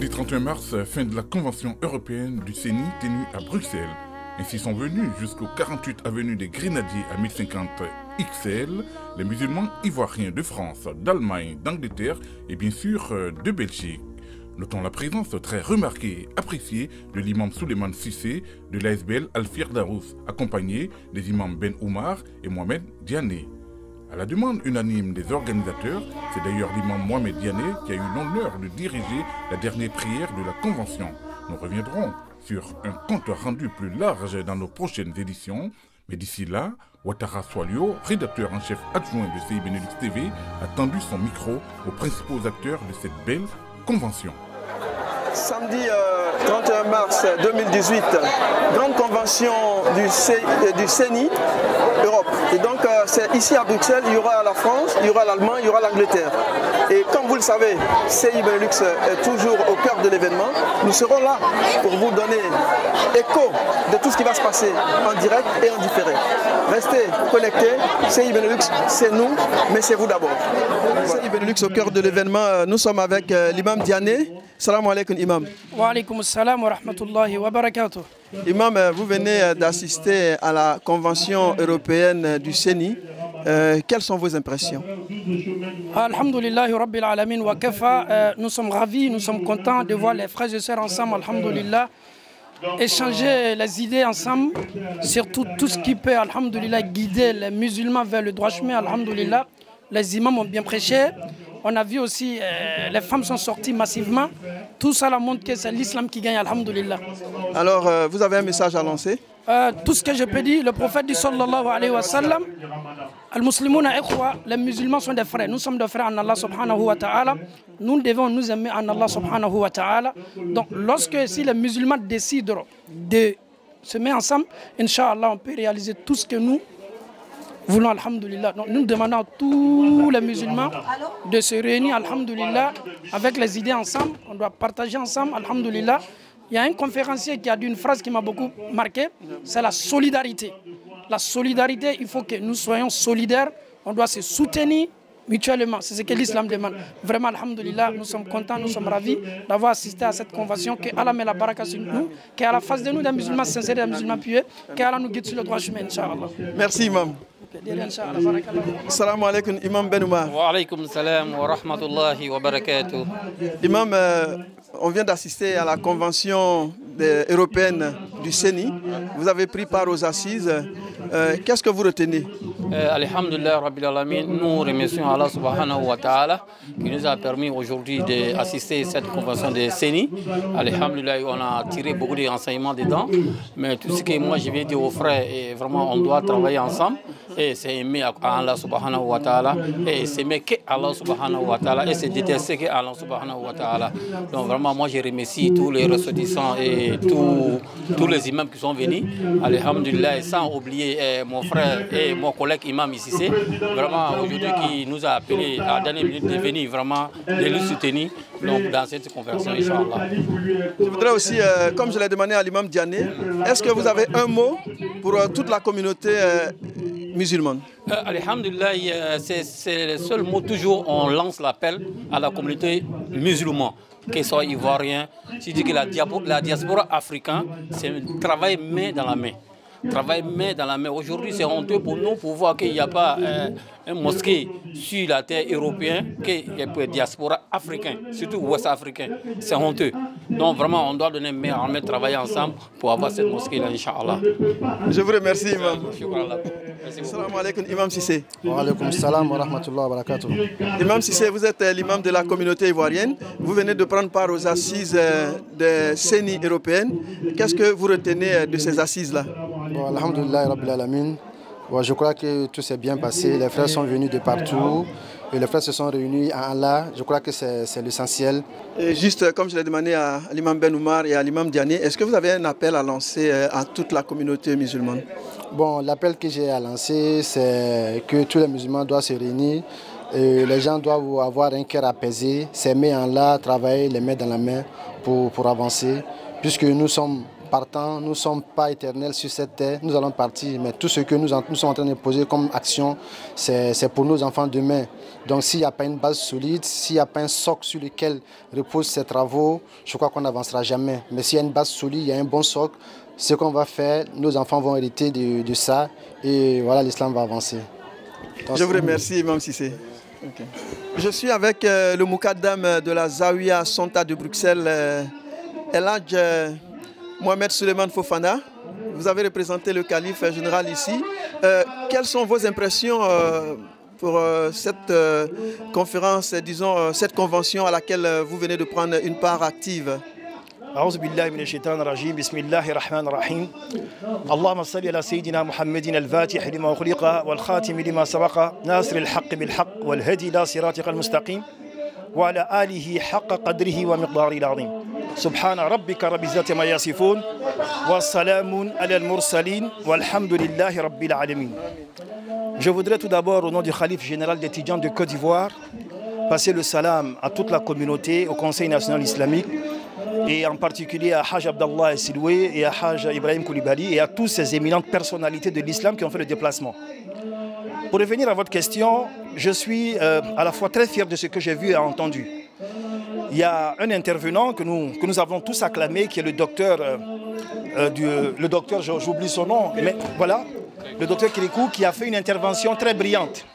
Mardi 31 mars, fin de la Convention européenne du CENI tenue à Bruxelles. Ainsi sont venus jusqu'au 48 avenue des Grenadiers à 1050 XL les musulmans ivoiriens de France, d'Allemagne, d'Angleterre et bien sûr de Belgique. Notons la présence très remarquée et appréciée de l'imam Souleymane Cissé de l'ASBL Al-Firdaous, accompagné des imams Ben Oumar et Mohamed Diané. À la demande unanime des organisateurs, c'est d'ailleurs l'imam Mohamed Diané qui a eu l'honneur de diriger la dernière prière de la Convention. Nous reviendrons sur un compte rendu plus large dans nos prochaines éditions. Mais d'ici là, Ouattara Soilio, rédacteur en chef adjoint de CI Benelux TV, a tendu son micro aux principaux acteurs de cette belle convention. Samedi 31 mars 2018, grande convention du CENI Europe. Et donc c'est ici à Bruxelles, il y aura la France, il y aura l'Allemagne, il y aura l'Angleterre. Et comme vous le savez, CI Benelux est toujours au cœur de l'événement. Nous serons là pour vous donner écho de tout ce qui va se passer en direct et en différé. Restez connectés, CI Benelux, c'est nous, mais c'est vous d'abord. CI Benelux au cœur de l'événement, nous sommes avec l'imam Diané. Salam alaikum imam. Wa alaikum salam wa rahmatullahi wa barakatuh. Imam, vous venez d'assister à la convention européenne du CENI. Quelles sont vos impressions? Alhamdulillahi Rabbil Alamin wa kafa. Nous sommes ravis, nous sommes contents de voir les frères et sœurs ensemble, alhamdulillah, échanger les idées ensemble, surtout tout ce qui peut, alhamdulillah, guider les musulmans vers le droit chemin, alhamdulillah. Les imams ont bien prêché. On a vu aussi, les femmes sont sorties massivement. Tout ça montre que c'est l'islam qui gagne, alhamdulillah. Alors, vous avez un message à lancer? Tout ce que je peux dire, le prophète dit sallallahu alayhi wa sallam, al-muslimuna ikhwa, les musulmans sont des frères. Nous sommes des frères en Allah subhanahu wa ta'ala. Nous devons nous aimer en Allah subhanahu wa ta'ala. Donc, lorsque si les musulmans décident de se mettre ensemble, Inch'Allah, on peut réaliser tout ce que nous voulons, alhamdulillah. Donc, nous demandons à tous les musulmans de se réunir, alhamdulillah, avec les idées ensemble. On doit partager ensemble, alhamdulillah. Il y a un conférencier qui a dit une phrase qui m'a beaucoup marqué, c'est la solidarité. La solidarité, il faut que nous soyons solidaires, on doit se soutenir mutuellement. C'est ce que l'islam demande. Vraiment, alhamdulillah, nous sommes contents, nous sommes ravis d'avoir assisté à cette convention. Que Allah met la baraka sur nous, qu'à la face de nous, des musulmans sincères, des musulmans pieux, qu'Allah nous guide sur le droit chemin, Inch'Allah. Merci, imam. Salam alaikum, imam Ben Oumar. Wa alaikum salam wa rahmatullahi wa barakatuh. Imam, on vient d'assister à la convention européenne du CENI. Vous avez pris part aux assises. Qu'est-ce que vous retenez? Alhamdulillah Rabbil Alamin, nous remercions Allah subhanahu wa ta'ala qui nous a permis aujourd'hui d'assister à cette convention de CENI. Alhamdulillah, on a tiré beaucoup d'enseignements dedans. Mais tout ce que moi je viens dire aux frères, et vraiment on doit travailler ensemble. Et c'est aimer Allah subhanahu wa ta'ala. Et c'est aimer Allah subhanahu wa ta'ala. Et c'est détester Allah subhanahu wa ta'ala. Donc vraiment moi je remercie tous les ressortissants et tous les imams qui sont venus. Alhamdulillah, sans oublier mon frère et mon collègue imam ici, c'est vraiment aujourd'hui qui nous a appelé à la dernière minute de venir vraiment de nous soutenir donc, dans cette conversion, Inch'Allah. Je voudrais aussi, comme je l'ai demandé à l'imam Diané, est-ce que vous avez un mot pour toute la communauté musulmane? Alhamdulillah, c'est le seul mot, toujours on lance l'appel à la communauté musulmane, qu'ils soient ivoiriens. Je dis que la diaspora africaine, c'est un travail main dans la main. Travail main dans la main. Aujourd'hui, c'est honteux pour nous pour voir qu'il n'y a pas un mosquée sur la terre européenne, qu'il y a pour la diaspora africaine, surtout ouest-africain. C'est honteux. Donc vraiment, on doit donner main en main, travailler ensemble pour avoir cette mosquée-là, Inch'Allah. Je vous remercie, imam. Salam alaikum, imam Cissé. Wa alaikum salam wa rahmatullahi wa barakatuh. Imam Cissé, vous êtes l'imam de la communauté ivoirienne. Vous venez de prendre part aux assises de CENI européenne. Qu'est-ce que vous retenez de ces assises-là? Bon, alhamdulillah Rabbil Alamin. Bon, je crois que tout s'est bien passé. Les frères sont venus de partout. Et les frères se sont réunis à Allah. Je crois que c'est l'essentiel. Juste comme je l'ai demandé à l'imam Ben Oumar et à l'imam Diané, est-ce que vous avez un appel à lancer à toute la communauté musulmane? Bon, l'appel que j'ai à lancer, c'est que tous les musulmans doivent se réunir. Et les gens doivent avoir un cœur apaisé, s'aimer en Allah, travailler les mains dans la main pour avancer. Puisque nous sommes partant, nous ne sommes pas éternels sur cette terre, nous allons partir, mais tout ce que nous sommes en train de poser comme action, c'est pour nos enfants demain. Donc s'il n'y a pas une base solide, s'il n'y a pas un socle sur lequel reposent ces travaux, je crois qu'on n'avancera jamais. Mais s'il y a une base solide, il y a un bon socle, ce qu'on va faire, nos enfants vont hériter de ça et voilà, l'islam va avancer. Je vous remercie, Imam Cissé. Okay. Je suis avec le Moukaddam de la Zawiya Sonta de Bruxelles, El Hadj Mohamed Suleiman Fofana. Vous avez représenté le calife général ici. Quelles sont vos impressions pour cette conférence, disons, cette convention à laquelle vous venez de prendre une part active? أعوذ بالله من الشيطان الرجيم بسم الله الرحمن الرحيم اللهم صل على سيدنا محمد الفاتح لما أغلق والخاتم لما سبق ناصر الحق بالحق والهدي إلى صراطك المستقيم وعلى آله حق قدره ومقداره العظيم سبحان ربك رب العزة ما يصفون والسلام على المرسلين والحمد لله رب العالمين. Je voudrais tout d'abord, au nom du Khalife général d'étudiants de Côte d'Ivoire, passer le salam à toute la communauté, au Conseil national islamique, et en particulier à Haj Abdallah Siloué et à Haj Ibrahim Koulibaly et à toutes ces éminentes personnalités de l'islam qui ont fait le déplacement. Pour revenir à votre question, je suis à la fois très fier de ce que j'ai vu et entendu. Il y a un intervenant que nous avons tous acclamé, qui est le docteur, j'oublie son nom, mais voilà, le docteur Kirikou, qui a fait une intervention très brillante.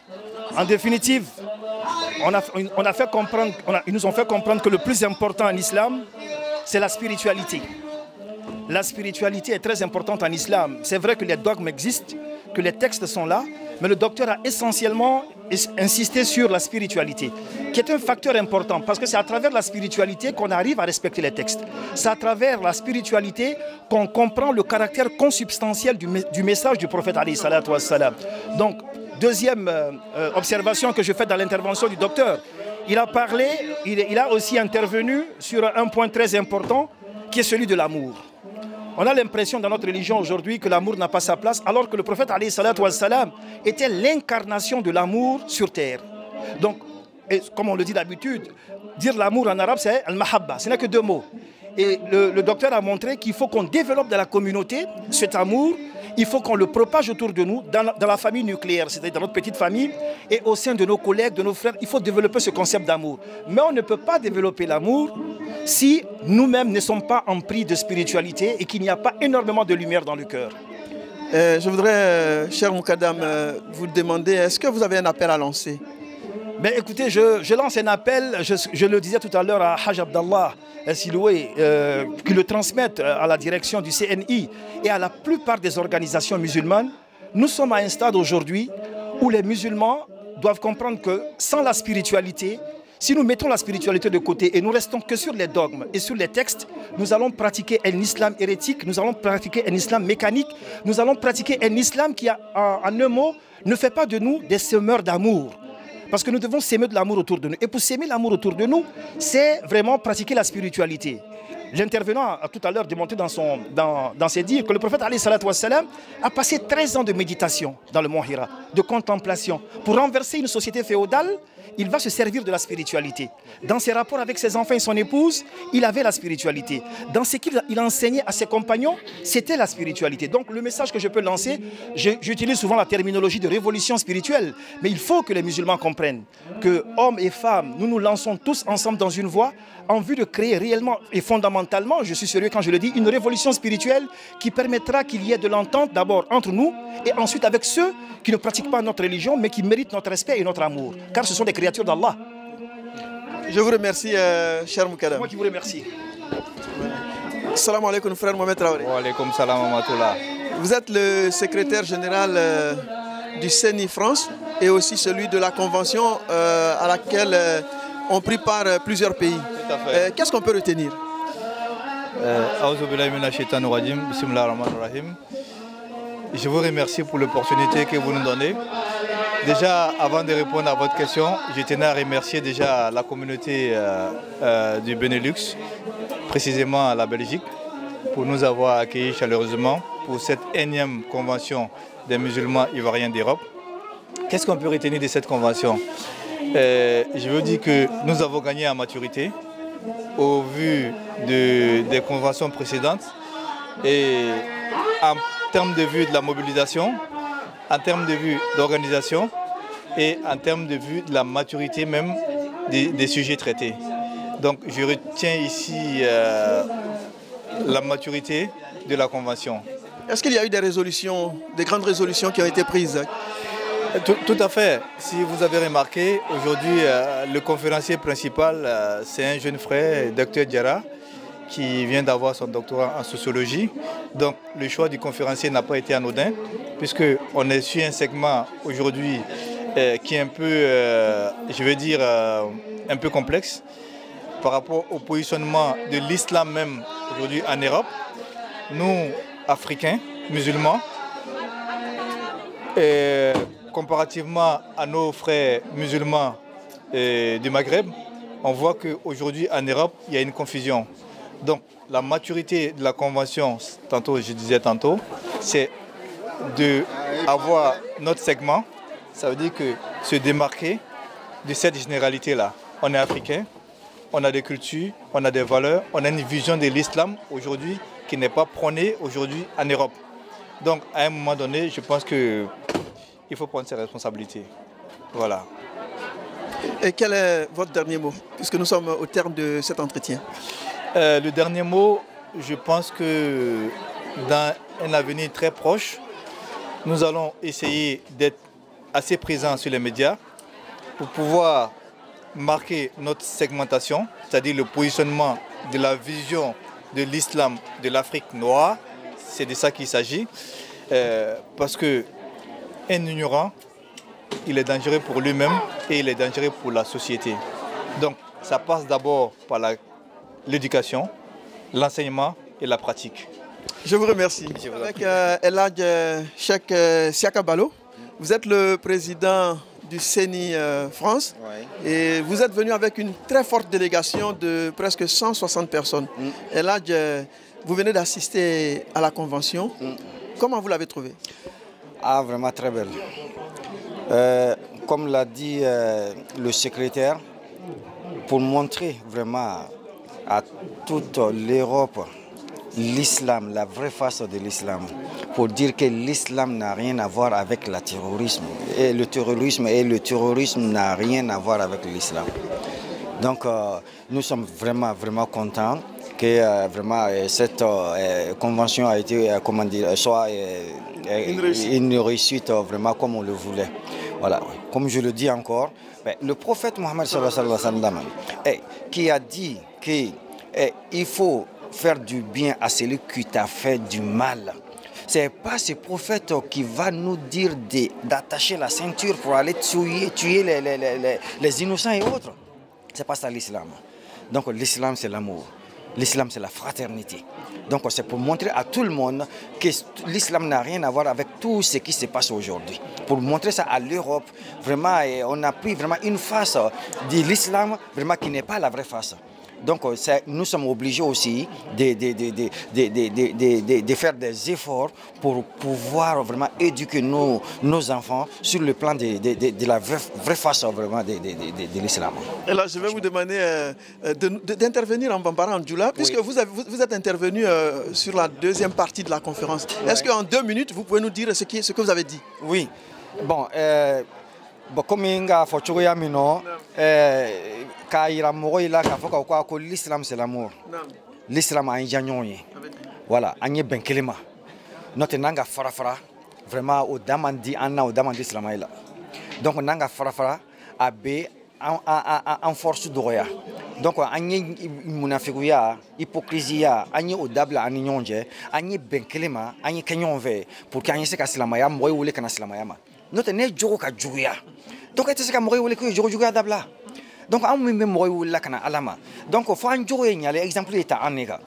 En définitive, ils nous ont fait comprendre que le plus important en islam, c'est la spiritualité. La spiritualité est très importante en islam. C'est vrai que les dogmes existent, que les textes sont là, mais le docteur a essentiellement insisté sur la spiritualité, qui est un facteur important, parce que c'est à travers la spiritualité qu'on arrive à respecter les textes. C'est à travers la spiritualité qu'on comprend le caractère consubstantiel du message du prophète alayhi salatu wassalam. Donc, deuxième observation que je fais dans l'intervention du docteur, il a parlé, il a aussi intervenu sur un point très important qui est celui de l'amour. On a l'impression dans notre religion aujourd'hui que l'amour n'a pas sa place, alors que le prophète alayhi salatu wassalam était l'incarnation de l'amour sur terre. Donc, comme on le dit d'habitude, dire l'amour en arabe c'est al-mahabba, ce n'est que deux mots. Et le docteur a montré qu'il faut qu'on développe dans la communauté cet amour. Il faut qu'on le propage autour de nous, dans la famille nucléaire, c'est-à-dire dans notre petite famille, et au sein de nos collègues, de nos frères. Il faut développer ce concept d'amour. Mais on ne peut pas développer l'amour si nous-mêmes ne sommes pas empris de spiritualité et qu'il n'y a pas énormément de lumière dans le cœur. Je voudrais, cher Moukaddam, vous demander, est-ce que vous avez un appel à lancer? Ben, écoutez, je lance un appel, je le disais tout à l'heure à Haj Abdallah Siloué, qui le transmettent à la direction du CNI et à la plupart des organisations musulmanes. Nous sommes à un stade aujourd'hui où les musulmans doivent comprendre que sans la spiritualité, si nous mettons la spiritualité de côté et nous restons que sur les dogmes et sur les textes, nous allons pratiquer un islam hérétique, nous allons pratiquer un islam mécanique, nous allons pratiquer un islam qui, en un mot, ne fait pas de nous des semeurs d'amour. Parce que nous devons s'aimer de l'amour autour de nous. Et pour s'aimer l'amour autour de nous, c'est vraiment pratiquer la spiritualité. L'intervenant a tout à l'heure démontré dans ses dires que le prophète alayhi salatu wassalam a passé 13 ans de méditation dans le mont Hira, de contemplation. Pour renverser une société féodale, il va se servir de la spiritualité. Dans ses rapports avec ses enfants et son épouse, il avait la spiritualité. Dans ce qu'il enseignait à ses compagnons, c'était la spiritualité. Donc le message que je peux lancer, j'utilise souvent la terminologie de révolution spirituelle, mais il faut que les musulmans comprennent que hommes et femmes, nous nous lançons tous ensemble dans une voie en vue de créer réellement et fondamentalement, je suis sérieux quand je le dis, une révolution spirituelle qui permettra qu'il y ait de l'entente d'abord entre nous et ensuite avec ceux qui ne pratiquent pas notre religion mais qui méritent notre respect et notre amour, car ce sont des créatures d'Allah. Je vous remercie, cher Moukaddam. Moi qui vous remercie. Salam alaikum, frère Mohamed Traoré. Wa alaikum salam wa rahmatullah. Vous êtes le secrétaire général du CENI France et aussi celui de la convention à laquelle ont pris part plusieurs pays. Qu'est-ce qu'on peut retenir? Je vous remercie pour l'opportunité que vous nous donnez. Déjà, avant de répondre à votre question, je tenais à remercier déjà la communauté du Benelux, précisément la Belgique, pour nous avoir accueillis chaleureusement pour cette énième convention des musulmans ivoiriens d'Europe. Qu'est-ce qu'on peut retenir de cette convention? Je veux dire que nous avons gagné en maturité au vu des conventions précédentes Et en termes de vue de la mobilisation, en termes de vue d'organisation et en termes de vue de la maturité même des sujets traités. Donc je retiens ici la maturité de la Convention. Est-ce qu'il y a eu des résolutions, des grandes résolutions qui ont été prises? Tout à fait. Si vous avez remarqué, aujourd'hui, le conférencier principal, c'est un jeune frère, Dr Diarra, qui vient d'avoir son doctorat en sociologie. Donc le choix du conférencier n'a pas été anodin, puisqu'on est sur un segment aujourd'hui qui est un peu, je veux dire, un peu complexe par rapport au positionnement de l'islam même aujourd'hui en Europe. Nous, Africains, musulmans, et comparativement à nos frères musulmans du Maghreb, on voit qu'aujourd'hui en Europe, il y a une confusion. Donc la maturité de la Convention, je disais tantôt, c'est d'avoir notre segment, ça veut dire que se démarquer de cette généralité-là. On est africain, on a des cultures, on a des valeurs, on a une vision de l'islam aujourd'hui qui n'est pas prônée aujourd'hui en Europe. Donc à un moment donné, je pense qu'il faut prendre ses responsabilités. Voilà. Et quel est votre dernier mot, puisque nous sommes au terme de cet entretien? Le dernier mot, je pense que dans un avenir très proche, nous allons essayer d'être assez présents sur les médias pour pouvoir marquer notre segmentation, c'est-à-dire le positionnement de la vision de l'islam de l'Afrique noire. C'est de ça qu'il s'agit. Parce qu'un ignorant, il est dangereux pour lui-même et il est dangereux pour la société. Donc ça passe d'abord par l'éducation, l'enseignement et la pratique. Je vous remercie. Avec El Hadj Cheikh Siaka Ballo, vous êtes le président du CENI France et vous êtes venu avec une très forte délégation de presque 160 personnes. El Hadj, vous venez d'assister à la convention. Comment vous l'avez trouvé? Ah, vraiment très belle. Comme l'a dit le secrétaire, pour montrer vraiment à toute l'Europe l'islam, la vraie face de l'islam, pour dire que l'islam n'a rien à voir avec le terrorisme. Et le terrorisme n'a rien à voir avec l'islam. Donc nous sommes vraiment contents que vraiment cette convention a été, comment dire, soit une réussite vraiment comme on le voulait. Voilà. Comme je le dis encore, le prophète Mohammed sallallahu alayhi wa sallam, qui a dit qu'il faut faire du bien à celui qui t'a fait du mal. Ce n'est pas ce prophète qui va nous dire d'attacher la ceinture pour aller tuer les innocents et autres. Ce n'est pas ça l'islam. Donc l'islam c'est l'amour. L'islam c'est la fraternité. Donc c'est pour montrer à tout le monde que l'islam n'a rien à voir avec tout ce qui se passe aujourd'hui. Pour montrer ça à l'Europe, vraiment on a pris vraiment une face de l'islam vraiment qui n'est pas la vraie face. Donc nous sommes obligés aussi de faire des efforts pour pouvoir vraiment éduquer nos enfants sur le plan de la vraie face vraiment de l'islam. Et là, je vais vous demander d'intervenir en Bambara, en Djoula, puisque vous êtes intervenu sur la deuxième partie de la conférence. Est-ce qu'en 2 minutes, vous pouvez nous dire ce que vous avez dit? Oui. Bon, comme l'islam c'est l'amour. L'islam a un jagnon. Voilà, anye benkelema. Notre nanga farafara, vraiment au damandi anna au damandi islamaïla. Donc nanga farafara abe en force d'oya. Donc anye munafikuya, hypocrisie, anye au dabla aninyonje, anye benkelema, anye kenyon ve pour qu'anye se kaslamaya moy wole kana slamayama. Notre ne joko ka juya. Donc est-ce que moy wole ko joko juya dabla. Donc, on ne peut pas alama. Donc, il faut un jour exemple est en néga.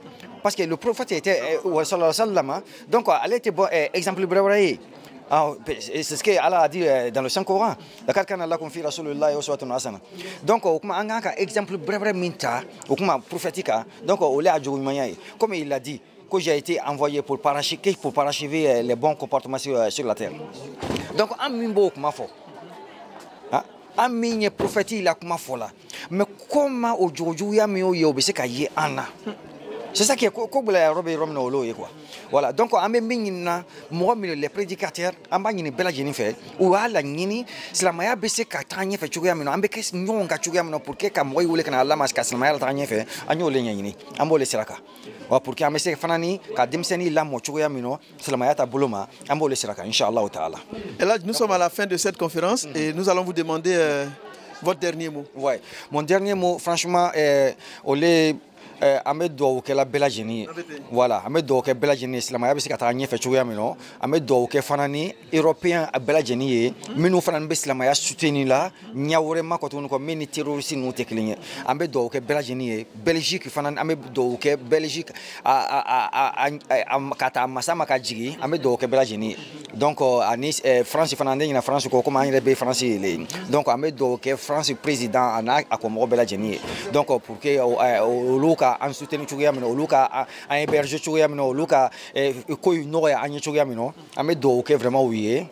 Parce que le prophète était donc, elle était bon exemple bref. C'est ce qu'Allah a dit dans le Saint-Coran. Donc, on a un exemple bref minta, prophétique. Donc, comme il l'a dit, que j'ai été envoyé pour parachever les bons comportements sur la terre. Donc, on a Aminye prophète il a comment fola mais comment aujourd'hui ya mi o ye obese ka ye ana C'est ça qui est quoi voilà donc on met les prédicateurs on va ni bela jeni fait ou ala ni silamaya be se ka tanye fait chuya mino ambe kes nyon ka chuya mino pour que ka moy wule kana Allah mas ka silamaya tanye fait anyo le nyini ambo le siraka wa pour que amese fanani ka dimseni la mo chuya mino silamaya ta buluma ambo le siraka inshallah taala. Et là nous sommes à la fin de cette conférence et nous allons vous demander votre dernier mot. Ouais, mon dernier mot franchement Ahmed doit que la belle génie voilà Ahmed doit que belle génie islam ya bisi ka tanye fe chuya mino Ahmed doit que fanani européen a belle génie minu fanan be islam ya soutenir la nyawre makoto ko mini terroriste no teklinye Ahmed doit que belle génie Belgique fanan Ahmed doit que Belgique a kata masama ka jigi Ahmed doit que belle génie donc anis France fanan na France ko comment il be France donc Ahmed doit que France président ana akomo belle génie donc pour que en soutenu chuya mino luka en héberger chuya mino luka ko no ya anya chuya mino ame do ke vraiment oui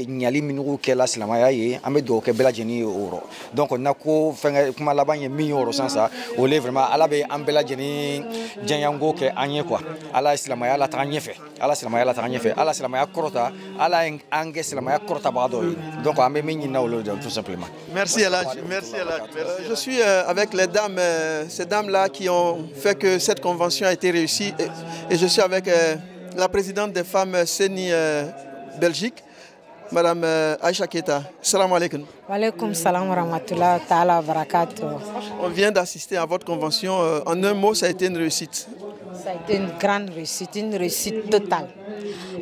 nyali minu ke la silama ya ame do ke bela jeni euro donc on a ko fenga kuma la banye million sans ça on est vraiment ala be am bela jeni janyango ke anya quoi ala silama ya la tanye fait ala silama ya la tanye fait ala silama ya krota ala ange silama ya krota bado donc ame mingi na lo tout simplement. Merci Eladj, merci Eladj. Je suis avec les dames ces dames là qui ont fait que cette convention a été réussie et je suis avec la présidente des femmes CENI Belgique, Madame Aïcha Keita. Salam alaikum. Wa alaikum salam wa rahmatullahi ta'ala wa barakatuh. On vient d'assister à votre convention. En un mot, ça a été une réussite. Ça a été une grande réussite, une réussite totale.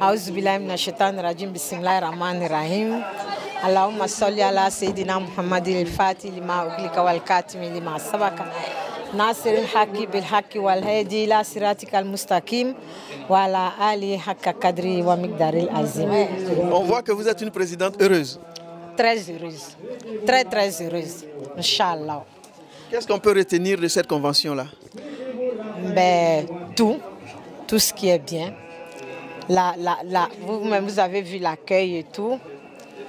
A'udhu billahi minash shaitanir rajim, bismillahir rahmanir rahim. Allahumma salli ala sayyidina Muhammadil Fatih lima uglika wal katimi lima sabaka. ناصر الحق بالحق والهادي إلى صراطك المستقيم وعلى آله حق قدره ومقداره العظيم. On voit que vous êtes une présidente heureuse. Très heureuse, très heureuse, Inch'Allah. Qu'est-ce qu'on peut retenir de cette convention-là? Ben, tout ce qui est bien. Vous-même, vous avez vu l'accueil et tout,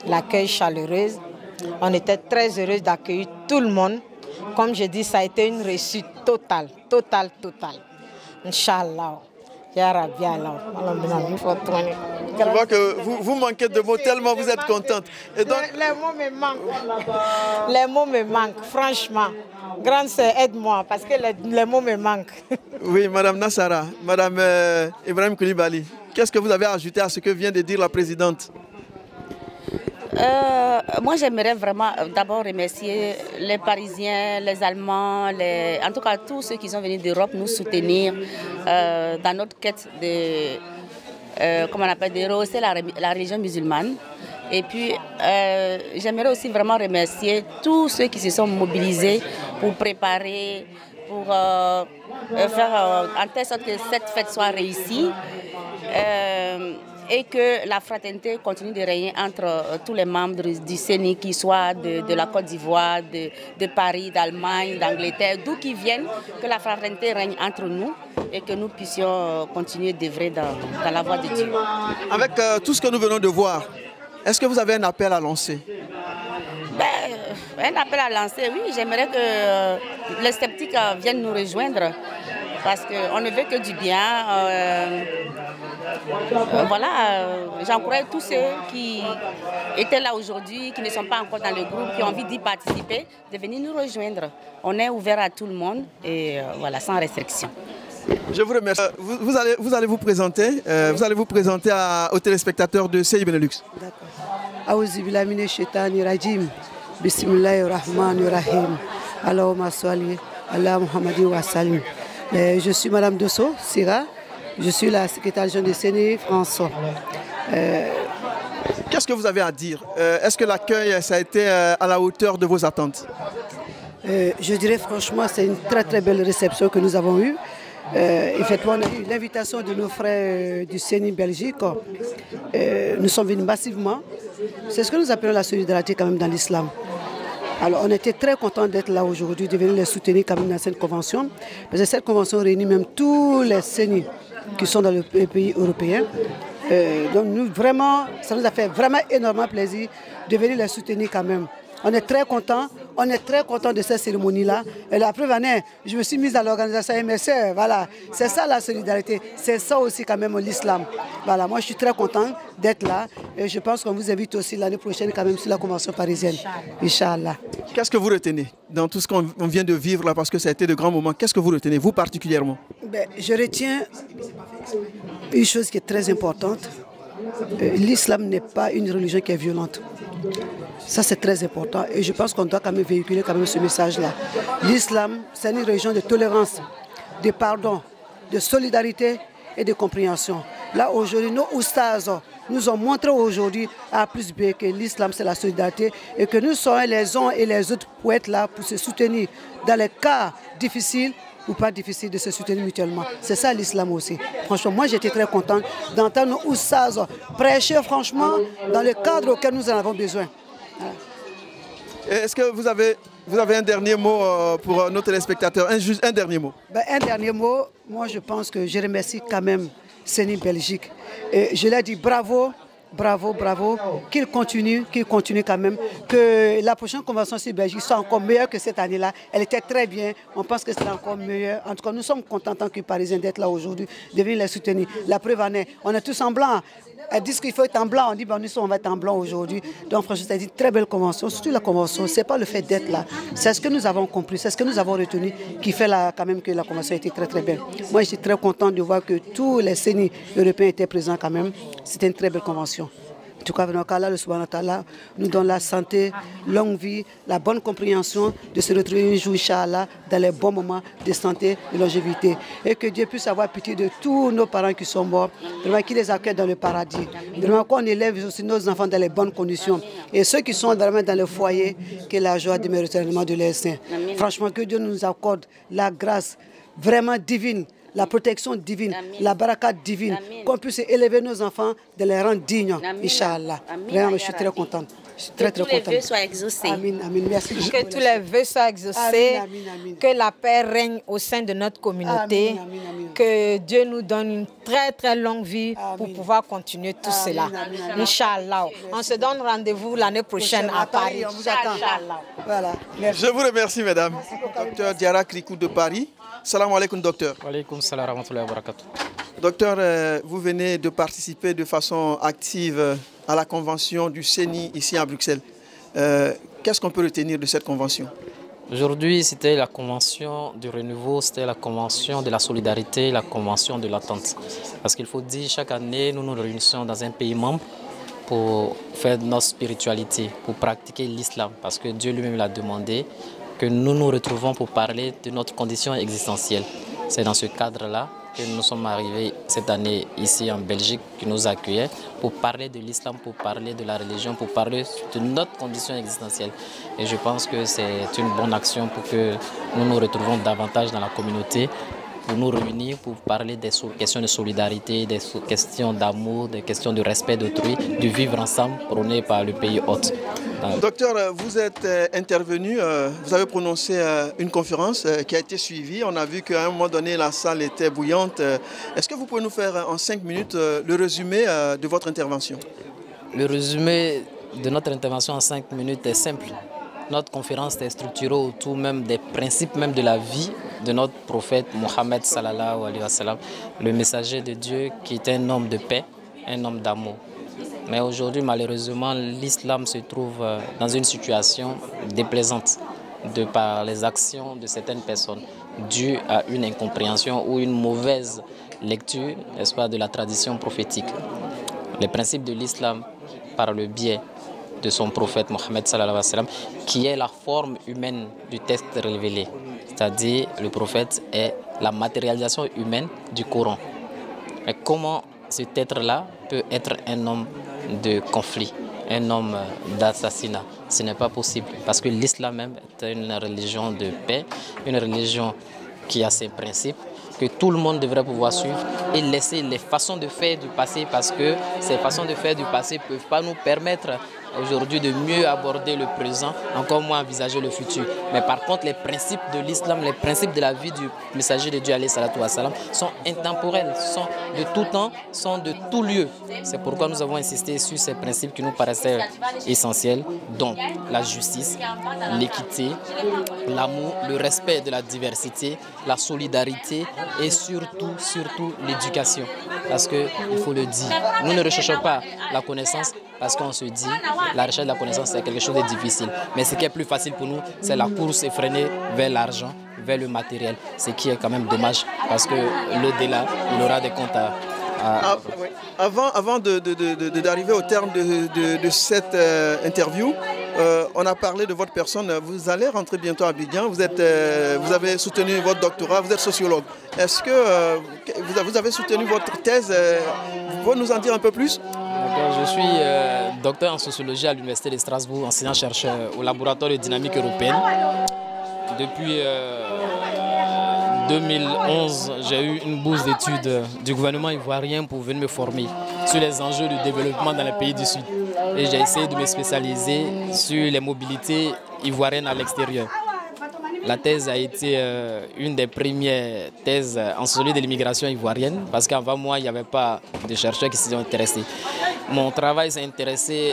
l'accueil chaleureux. On était très heureux d'accueillir tout le monde. Comme je dis, ça a été une réussite totale. Inch'Allah. Ya Rabbi Allah. Je vois que vous manquez de mots tellement vous êtes contente. Et donc... les mots me manquent. Les mots me manquent, franchement. Grande sœur, aide-moi parce que les mots me manquent. Oui, Madame Nassara, Madame Ibrahim Koulibaly, qu'est-ce que vous avez ajouté à ce que vient de dire la présidente? Moi, j'aimerais vraiment d'abord remercier les Parisiens, les Allemands, en tout cas tous ceux qui sont venus d'Europe nous soutenir dans notre quête de, de rehausser la religion musulmane. Et puis, j'aimerais aussi vraiment remercier tous ceux qui se sont mobilisés pour préparer, pour faire en telle sorte que cette fête soit réussie. Et que la fraternité continue de régner entre tous les membres du CENI, qui soient de la Côte d'Ivoire, de Paris, d'Allemagne, d'Angleterre, d'où qu'ils viennent, que la fraternité règne entre nous et que nous puissions continuer d'œuvrer dans la voie de Dieu. Avec tout ce que nous venons de voir, est-ce que vous avez un appel à lancer? Un appel à lancer, oui. J'aimerais que les sceptiques viennent nous rejoindre parce qu'on ne veut que du bien. J'encourage tous ceux qui étaient là aujourd'hui, qui ne sont pas encore dans le groupe, qui ont envie d'y participer, de venir nous rejoindre. On est ouvert à tout le monde et sans restriction. Je vous remercie. Vous allez vous présenter, aux téléspectateurs de CI Benelux. D'accord. A'udhu billahi minash shaitanir rajim. Bismillahir rahmanir rahim. Allahumma salli ala Muhammadin wa sallim. Je suis Madame Dosso Sira. Je suis la secrétaire générale de CENI France. Qu'est-ce que vous avez à dire? Est-ce que l'accueil ça a été à la hauteur de vos attentes? Je dirais franchement, c'est une très belle réception que nous avons eue. Effectivement, on a eu l'invitation de nos frères du CENI Belgique. Nous sommes venus massivement. C'est ce que nous appelons la solidarité quand même dans l'islam. Alors on était très contents d'être là aujourd'hui, de venir les soutenir quand même dans cette convention. Parce que cette convention réunit même tous les CENI qui sont dans les pays européens. Donc nous, vraiment, ça nous a fait vraiment énormément plaisir de venir les soutenir quand même. On est très content. On est très content de cette cérémonie-là. Et la preuve en est, je me suis mise à l'organisation MSR. Voilà, c'est ça la solidarité. C'est ça aussi quand même l'islam. Voilà, moi je suis très content d'être là. Et je pense qu'on vous invite aussi l'année prochaine quand même sur la Convention parisienne. Inch'Allah. Qu'est-ce que vous retenez dans tout ce qu'on vient de vivre là, parce que ça a été de grands moments? Qu'est-ce que vous retenez, vous particulièrement? Je retiens une chose qui est très importante. L'islam n'est pas une religion qui est violente. Ça, c'est très important et je pense qu'on doit quand même véhiculer quand même ce message-là. L'islam, c'est une religion de tolérance, de pardon, de solidarité et de compréhension. Là, aujourd'hui, nos oustas nous ont montré aujourd'hui à plus B que l'islam, c'est la solidarité et que nous sommes les uns et les autres pour être là, pour se soutenir dans les cas difficiles ou pas difficiles, de se soutenir mutuellement. C'est ça l'islam aussi. Franchement, moi j'étais très contente d'entendre nos oustas prêcher franchement dans le cadre auquel nous en avons besoin. Est-ce que vous avez un dernier mot pour nos téléspectateurs? Juste un dernier mot. Un dernier mot, moi je pense que je remercie quand même CENI Belgique. Et je leur dis bravo. Bravo, bravo, qu'il continue quand même, que la prochaine convention sur Belgique soit encore meilleure que cette année-là. Elle était très bien, on pense que c'est encore meilleur. En tout cas, nous sommes contents en tant que Parisiens d'être là aujourd'hui, de venir les soutenir. La preuve en est, on est tous en blanc. Elles disent qu'il faut être en blanc, on dit nous on va être en blanc aujourd'hui. Donc franchement, c'est une très belle convention, surtout la convention, ce n'est pas le fait d'être là. C'est ce que nous avons compris, c'est ce que nous avons retenu qui fait quand même que la convention a été très très belle. Moi je suis très content de voir que tous les CENI européens étaient présents quand même. C'était une très belle convention. En tout cas, le Subhanahu wa Ta'ala nous donne la santé, longue vie, la bonne compréhension de se retrouver un jour, Inch'Allah, dans les bons moments de santé et de longévité. Et que Dieu puisse avoir pitié de tous nos parents qui sont morts, vraiment qu'il les accueille dans le paradis. Vraiment qu'on élève aussi nos enfants dans les bonnes conditions. Et ceux qui sont vraiment dans le foyer, que la joie demeure éternellement de leur sein. Franchement, que Dieu nous accorde la grâce vraiment divine, la protection divine, la baraka divine, qu'on puisse élever nos enfants, de les rendre dignes, Inch'Allah. Vraiment, je suis très contente. Je suis très, très contente. Que tous les vœux soient exaucés. Amin, amin. Merci. Que tous les vœux soient exaucés. Amin, amin, amin. Que la paix règne au sein de notre communauté. Amin, amin, amin. Que Dieu nous donne une très, très longue vie pour pouvoir continuer tout cela. Inch'Allah. On se donne rendez-vous l'année prochaine à Paris. On vous attend. Voilà. Je vous remercie, mesdames. Docteur Diarra Krikou de Paris. Salam alaikum, docteur. Wa alaikum salam wa rahmatullahi wa barakatuh. Docteur, vous venez de participer de façon active à la convention du CENI ici à Bruxelles. Qu'est-ce qu'on peut retenir de cette convention? Aujourd'hui, c'était la convention du renouveau, c'était la convention de la solidarité, la convention de l'attente. Parce qu'il faut dire, chaque année, nous nous réunissons dans un pays membre pour faire notre spiritualité, pour pratiquer l'islam. Parce que Dieu lui-même l'a demandé, que nous nous retrouvons pour parler de notre condition existentielle. C'est dans ce cadre-là que nous sommes arrivés cette année ici en Belgique, qui nous accueillait, pour parler de l'islam, pour parler de la religion, pour parler de notre condition existentielle. Et je pense que c'est une bonne action pour que nous nous retrouvons davantage dans la communauté, pour nous réunir, pour parler des questions de solidarité, des questions d'amour, des questions de respect d'autrui, de vivre ensemble prôné par le pays hôte. Docteur, vous êtes intervenu, vous avez prononcé une conférence qui a été suivie. On a vu qu'à un moment donné, la salle était bouillante. Est-ce que vous pouvez nous faire en 5 minutes le résumé de votre intervention? Le résumé de notre intervention en 5 minutes est simple. Notre conférence est structurée autour même des principes même de la vie de notre prophète Mohammed sallallahu alayhi wa sallam, le messager de Dieu qui est un homme de paix, un homme d'amour. Mais aujourd'hui, malheureusement, l'islam se trouve dans une situation déplaisante de par les actions de certaines personnes dues à une incompréhension ou une mauvaise lecture, n'est-ce pas, de la tradition prophétique. Les principes de l'islam par le biais de son prophète Mohammed sallallahu alayhi wa sallam, qui est la forme humaine du texte révélé. C'est-à-dire, le prophète est la matérialisation humaine du Coran. Mais comment cet être-là peut être un homme de conflit, un homme d'assassinat? Ce n'est pas possible, parce que l'islam même est une religion de paix, une religion qui a ses principes, que tout le monde devrait pouvoir suivre et laisser les façons de faire du passé, parce que ces façons de faire du passé ne peuvent pas nous permettre aujourd'hui de mieux aborder le présent, encore moins envisager le futur. Mais par contre, les principes de l'islam, les principes de la vie du messager de Dieu, alayhi salatu wassalam, sont intemporels, sont de tout temps, sont de tout lieu. C'est pourquoi nous avons insisté sur ces principes qui nous paraissaient essentiels, dont la justice, l'équité, l'amour, le respect de la diversité, la solidarité et surtout l'éducation. Parce qu'il faut le dire, nous ne recherchons pas la connaissance parce qu'on se dit la recherche de la connaissance c'est quelque chose de difficile. Mais ce qui est plus facile pour nous, c'est la course effrénée vers l'argent, vers le matériel. Ce qui est quand même dommage parce que l'au-delà, il aura des comptes à... Avant d'arriver au terme de cette interview, on a parlé de votre personne. Vous allez rentrer bientôt à Abidjan. Vous avez soutenu votre doctorat, vous êtes sociologue. Est-ce que vous avez soutenu votre thèse? Vous pouvez nous en dire un peu plus? Je suis docteur en sociologie à l'Université de Strasbourg, enseignant-chercheur au laboratoire de dynamique européenne. Depuis 2011, j'ai eu une bourse d'études du gouvernement ivoirien pour venir me former sur les enjeux du développement dans les pays du Sud. Et j'ai essayé de me spécialiser sur les mobilités ivoiriennes à l'extérieur. La thèse a été une des premières thèses en sociologie de l'immigration ivoirienne parce qu'avant moi, il n'y avait pas de chercheurs qui s'y sont intéressés. Mon travail s'est intéressé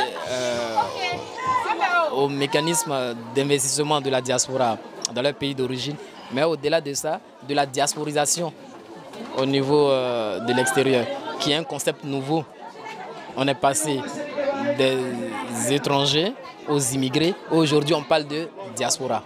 au mécanisme d'investissement de la diaspora dans leur pays d'origine, mais au-delà de ça, de la diasporisation au niveau de l'extérieur, qui est un concept nouveau. On est passé des étrangers aux immigrés. Aujourd'hui, on parle de diaspora.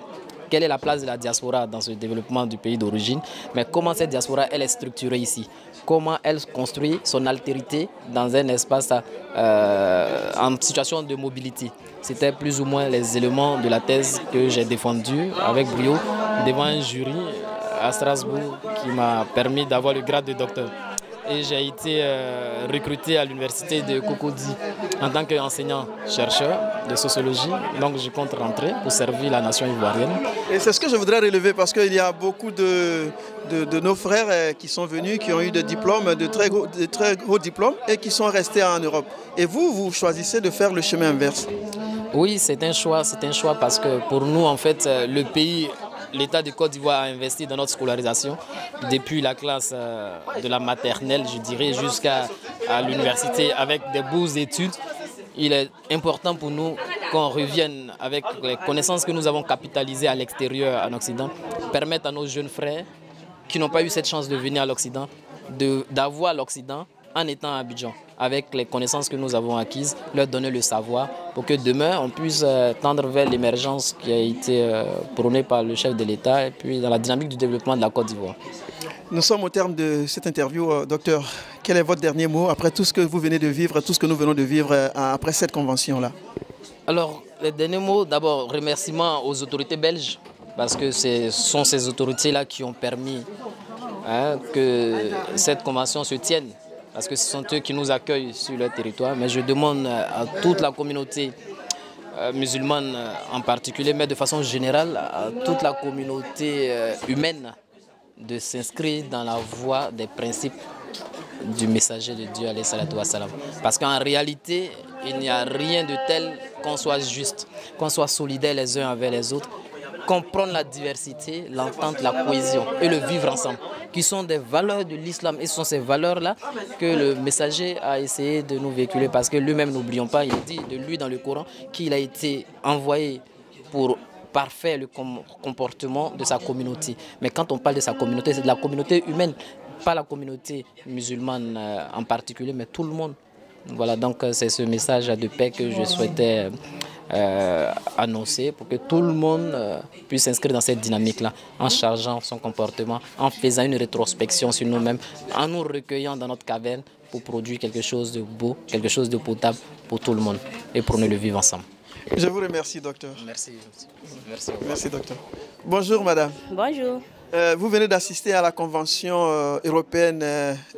Quelle est la place de la diaspora dans ce développement du pays d'origine? Mais comment cette diaspora elle est structurée ici? Comment elle construit son altérité dans un espace en situation de mobilité? C'était plus ou moins les éléments de la thèse que j'ai défendue avec brio devant un jury à Strasbourg qui m'a permis d'avoir le grade de docteur. Et j'ai été recruté à l'université de Cocody en tant qu'enseignant-chercheur de sociologie. Donc je compte rentrer pour servir la nation ivoirienne. Et c'est ce que je voudrais relever parce qu'il y a beaucoup de nos frères qui sont venus, qui ont eu des diplômes, de très gros diplômes et qui sont restés en Europe. Et vous choisissez de faire le chemin inverse. Oui, c'est un choix parce que pour nous, en fait, le pays... L'État de Côte d'Ivoire a investi dans notre scolarisation depuis la classe de la maternelle, je dirais, jusqu'à l'université avec des bourses d'études. Il est important pour nous qu'on revienne avec les connaissances que nous avons capitalisées à l'extérieur, en Occident, permettre à nos jeunes frères qui n'ont pas eu cette chance de venir à l'Occident, d'avoir l'Occident en étant à Abidjan, avec les connaissances que nous avons acquises, leur donner le savoir pour que demain on puisse tendre vers l'émergence qui a été prônée par le chef de l'État et puis dans la dynamique du développement de la Côte d'Ivoire. Nous sommes au terme de cette interview, docteur. Quel est votre dernier mot après tout ce que vous venez de vivre, tout ce que nous venons de vivre après cette convention-là? Alors, les derniers mots, d'abord, remerciements aux autorités belges parce que ce sont ces autorités-là qui ont permis que cette convention se tienne. Parce que ce sont eux qui nous accueillent sur leur territoire. Mais je demande à toute la communauté musulmane en particulier, mais de façon générale, à toute la communauté humaine de s'inscrire dans la voie des principes du messager de Dieu, alayhi salatu wassalam. Parce qu'en réalité, il n'y a rien de tel qu'on soit juste, qu'on soit solidaires les uns avec les autres, comprendre la diversité, l'entente, la cohésion et le vivre ensemble, qui sont des valeurs de l'islam. Et ce sont ces valeurs-là que le messager a essayé de nous véhiculer parce que lui-même, n'oublions pas, il dit de lui dans le Coran qu'il a été envoyé pour parfaire le comportement de sa communauté. Mais quand on parle de sa communauté, c'est de la communauté humaine, pas la communauté musulmane en particulier, mais tout le monde. Voilà, donc c'est ce message de paix que je souhaitais annoncer pour que tout le monde puisse s'inscrire dans cette dynamique-là, en changeant son comportement, en faisant une rétrospection sur nous-mêmes, en nous recueillant dans notre caverne pour produire quelque chose de beau, quelque chose de potable pour tout le monde et pour nous le vivre ensemble. Je vous remercie, docteur. Merci. Merci, docteur. Bonjour, madame. Bonjour. Vous venez d'assister à la convention européenne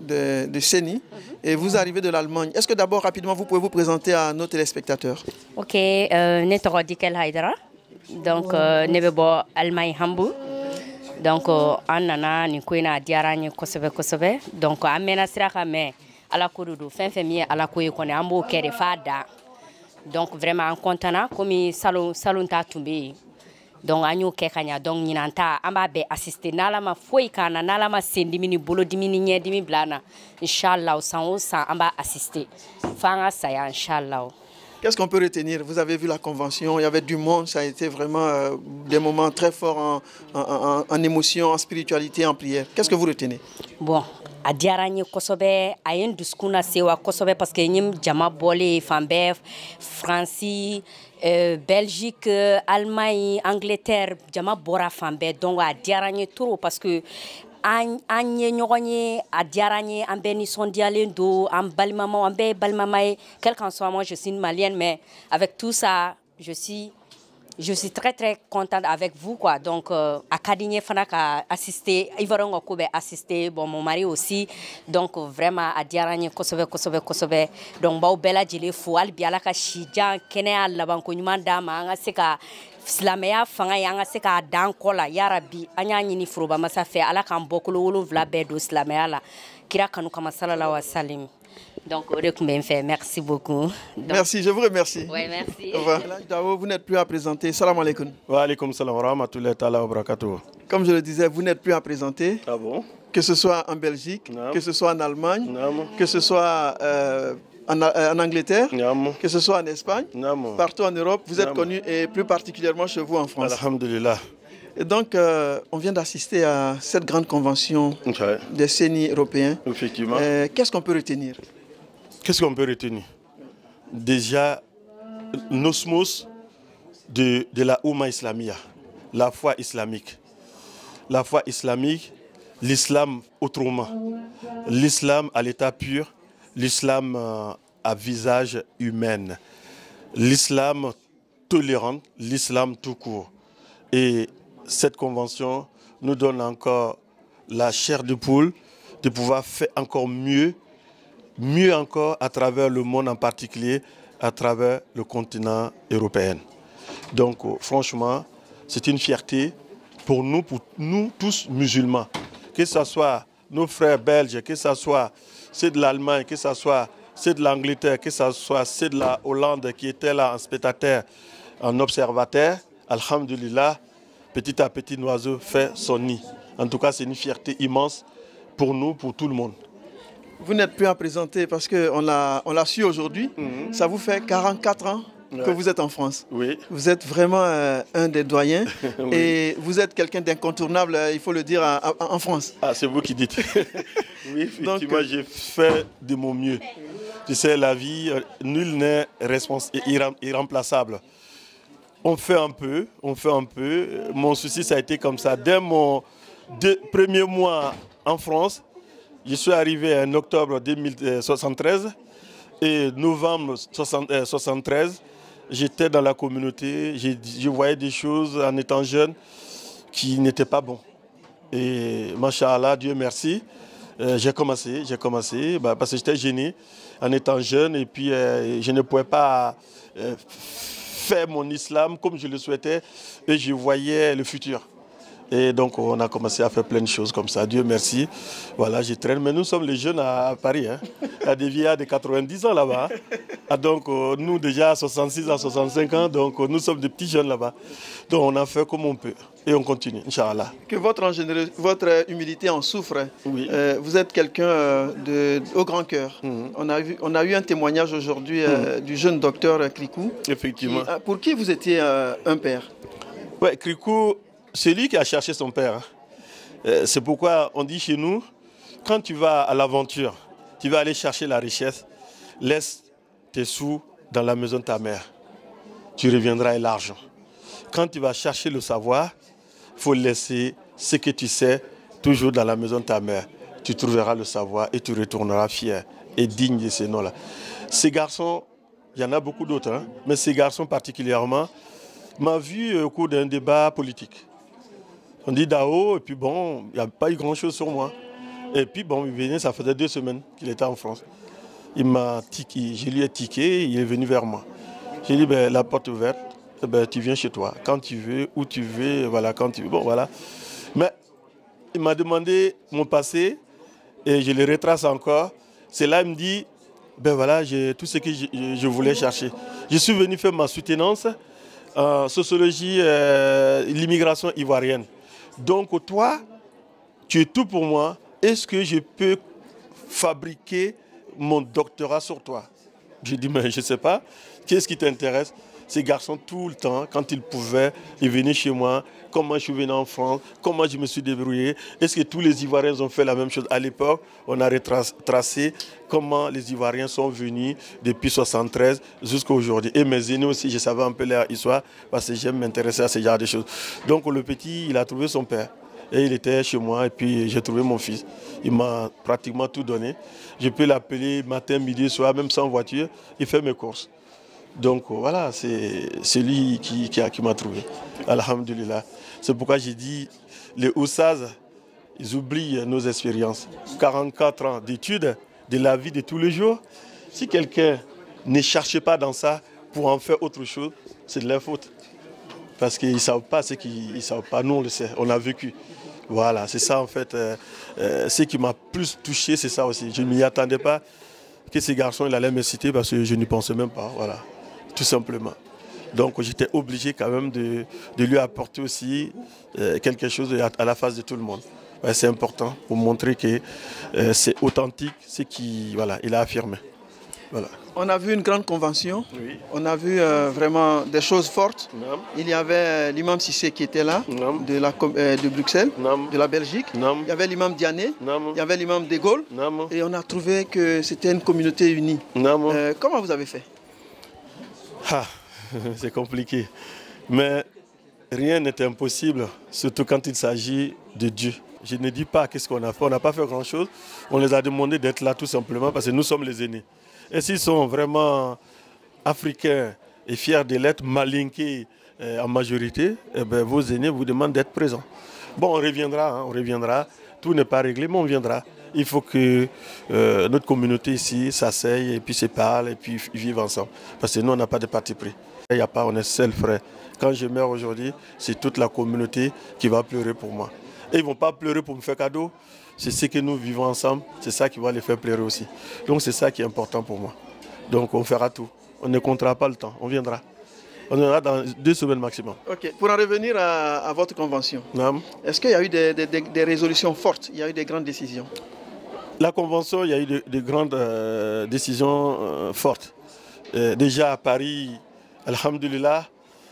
de CENI et vous arrivez de l'Allemagne. Est-ce que d'abord, rapidement, vous pouvez vous présenter à nos téléspectateurs? Ok, Netoro Dikel Haidara. Donc, Nebebo Allemagne Hambourg. Donc, Anana, Nikuina Diarani Kosovo. Donc, Amena Siraka, mais à la Kouroudou, fin février, à la Kouikone, Ambo Kere Fada. Donc vraiment en content comme salon ta tombé. Donc anyo ke kanya donc nyinanta amba be assister nala ma foi kana nala ma sendi mini bolo dimini nye dimi blana inshallah san amba assister fanga saya inshallah. Qu'est-ce qu'on peut retenir? Vous avez vu la convention, il y avait du monde, ça a été vraiment des moments très forts en émotion, en spiritualité, en prière. Qu'est-ce que vous retenez? Bon, a diaranye kosobe ayen duskuna sewa kosobe parce que nyim jama bolé fambe France, Belgique, Allemagne, Angleterre, jama bora fambe donc a diaranye trop parce que anye nyoganye a diaranye ambeni sondialen do am balmama ambe balmama quel qu'en soit moi je suis une malienne mais avec tout ça je suis très très contente avec vous quoi donc académie fana ka assister ivorongo ko be assister bon mon mari aussi donc vraiment a diaranye kosobe donc baw bela jele fo al biala ka shijan kene alla ban ko nyuma dama nga seka silamɛya fanga yanga se ka dan kola ya rabbi anya nyini furuba masa fe ala kan bokolo wolonvla be do silamɛya la kira kanu kama sallallahu alaihi wasallam. Donc, merci beaucoup. Donc, merci, je vous remercie. Oui, merci. Au revoir. Dao, vous n'êtes plus à présenter. Salam alaikum. Wa alaikum salam wa rahmatullahi ta'ala wa barakatuh. Comme je le disais, vous n'êtes plus à présenter. Ah bon? Que ce soit en Belgique, que ce soit en Allemagne, que ce soit en Angleterre, que ce soit en Espagne, partout en Europe, vous êtes connu et plus particulièrement chez vous en France. Alhamdulillah. Et donc, on vient d'assister à cette grande convention des CENI européens. Effectivement. Qu'est-ce qu'on peut retenir? Qu'est-ce qu'on peut retenir? Déjà, l'osmose de la Oumma Islamia, la foi islamique. La foi islamique, l'islam autrement. L'islam à l'état pur, l'islam à visage humain. L'islam tolérant, l'islam tout court. Et cette convention nous donne encore la chair de poule de pouvoir faire encore mieux encore à travers le monde, en particulier à travers le continent européen. Donc franchement, c'est une fierté pour nous tous musulmans, que ce soit nos frères belges, que ce soit ceux de l'Allemagne, que ce soit ceux de l'Angleterre, que ce soit ceux de la Hollande qui étaient là en spectateur, en observateur. Alhamdulillah, petit à petit, l'oiseau fait son nid. En tout cas, c'est une fierté immense pour nous, pour tout le monde. Vous n'êtes plus à présenter parce qu'on l'a su aujourd'hui. Ça vous fait 44 ans que vous êtes en France. Oui. Vous êtes vraiment un des doyens oui. Et vous êtes quelqu'un d'incontournable, il faut le dire, en France. Ah, c'est vous qui dites. Oui, effectivement, j'ai fait de mon mieux. Tu sais, la vie, nul n'est irremplaçable. On fait un peu. Mon souci, ça a été comme ça. Dès mon premier mois en France, je suis arrivé en octobre 1973 et novembre 1973, j'étais dans la communauté, je voyais des choses en étant jeune qui n'étaient pas bons. Et Masha'Allah, Dieu merci, j'ai commencé parce que j'étais gêné en étant jeune et puis je ne pouvais pas faire mon islam comme je le souhaitais et je voyais le futur. Et donc on a commencé à faire plein de choses comme ça, Dieu merci. Voilà, je traîne, mais nous sommes les jeunes à Paris, hein. Il y a des vieillards de 90 ans là-bas. Hein. Donc nous déjà à 66 à 65 ans, donc nous sommes des petits jeunes là-bas. Donc on a fait comme on peut et on continue, Inch'Allah. Que votre humilité en souffre. Oui. Vous êtes quelqu'un au grand cœur. On a eu un témoignage aujourd'hui du jeune docteur Krikou. Effectivement. Pour qui vous étiez un père? Ouais, Krikou, c'est lui qui a cherché son père. C'est pourquoi on dit chez nous, quand tu vas à l'aventure, tu vas aller chercher la richesse, laisse tes sous dans la maison de ta mère. Tu reviendras avec l'argent. Quand tu vas chercher le savoir, il faut laisser ce que tu sais toujours dans la maison de ta mère. Tu trouveras le savoir et tu retourneras fier et digne de ces noms-là. Ces garçons, il y en a beaucoup d'autres, hein, mais ces garçons particulièrement, m'a vu au cours d'un débat politique. On dit Dao, et puis bon, il n'y a pas eu grand-chose sur moi. Et puis bon, il venait, ça faisait 2 semaines qu'il était en France. Il m'a tiqué, je lui ai tiqué, il est venu vers moi. J'ai dit, ben, la porte ouverte, ben, tu viens chez toi, quand tu veux, où tu veux, voilà, quand tu veux. Bon, voilà. Mais il m'a demandé mon passé, et je le retrace encore. C'est là, il me dit, ben voilà, j'ai tout ce que je voulais chercher. Je suis venu faire ma soutenance en sociologie, l'immigration ivoirienne. Donc toi, tu es tout pour moi. Est-ce que je peux fabriquer mon doctorat sur toi? J'ai dit, mais je ne sais pas. Qu'est-ce qui t'intéresse? Ces garçons, tout le temps, quand ils pouvaient, ils venaient chez moi. Comment je suis venu en France? Comment je me suis débrouillé? Est-ce que tous les Ivoiriens ont fait la même chose? À l'époque, on a retracé comment les Ivoiriens sont venus depuis 1973 jusqu'à aujourd'hui. Et mes aînés aussi, je savais un peu leur histoire parce que j'aime m'intéresser à ce genre de choses. Donc le petit, il a trouvé son père. Et il était chez moi et puis j'ai trouvé mon fils. Il m'a pratiquement tout donné. Je peux l'appeler matin, midi, soir, même sans voiture. Il fait mes courses. Donc voilà, c'est lui qui m'a trouvé. Alhamdulillah. C'est pourquoi j'ai dit, les Oussaz, ils oublient nos expériences. 44 ans d'études, de la vie de tous les jours. Si quelqu'un ne cherche pas dans ça pour en faire autre chose, c'est de leur faute. Parce qu'ils ne savent pas ce qu'ils ne savent pas. Nous, on le sait, on a vécu. Voilà, c'est ça en fait. Ce qui m'a plus touché, c'est ça aussi. Je ne m'y attendais pas que ces garçons, il allait me citer parce que je n'y pensais même pas. Voilà, tout simplement. Donc j'étais obligé quand même de lui apporter aussi quelque chose à la face de tout le monde. Ouais, c'est important pour montrer que c'est authentique, ce qu'il voilà, il a affirmé. Voilà. On a vu une grande convention, oui. On a vu vraiment des choses fortes. Non. Il y avait l'imam Sissé qui était là, de Bruxelles, de la Belgique. Non. Il y avait l'imam Diané, il y avait l'imam De Gaulle. Non. Et on a trouvé que c'était une communauté unie. Comment vous avez fait? C'est compliqué. Mais rien n'est impossible, surtout quand il s'agit de Dieu. Je ne dis pas qu'est-ce qu'on a fait. On n'a pas fait grand-chose. On les a demandé d'être là tout simplement parce que nous sommes les aînés. Et s'ils sont vraiment africains et fiers de l'être, malinqués en majorité, eh bien, vos aînés vous demandent d'être présents. Bon, on reviendra, on reviendra. Tout n'est pas réglé, mais on viendra. Il faut que notre communauté ici s'asseye et puis se parle et puis vivent ensemble. Parce que nous, on n'a pas de parti pris. Il n'y a pas, on est seul frère. Quand je meurs aujourd'hui, c'est toute la communauté qui va pleurer pour moi. Et ils ne vont pas pleurer pour me faire cadeau. C'est ce que nous vivons ensemble, c'est ça qui va les faire pleurer aussi. Donc c'est ça qui est important pour moi. Donc on fera tout. On ne comptera pas le temps, on viendra. On viendra dans 2 semaines maximum. Ok, pour en revenir à votre convention, est-ce qu'il y a eu des résolutions fortes? Il y a eu des grandes décisions? La convention, il y a eu de grandes décisions fortes. Déjà à Paris, alhamdulillah,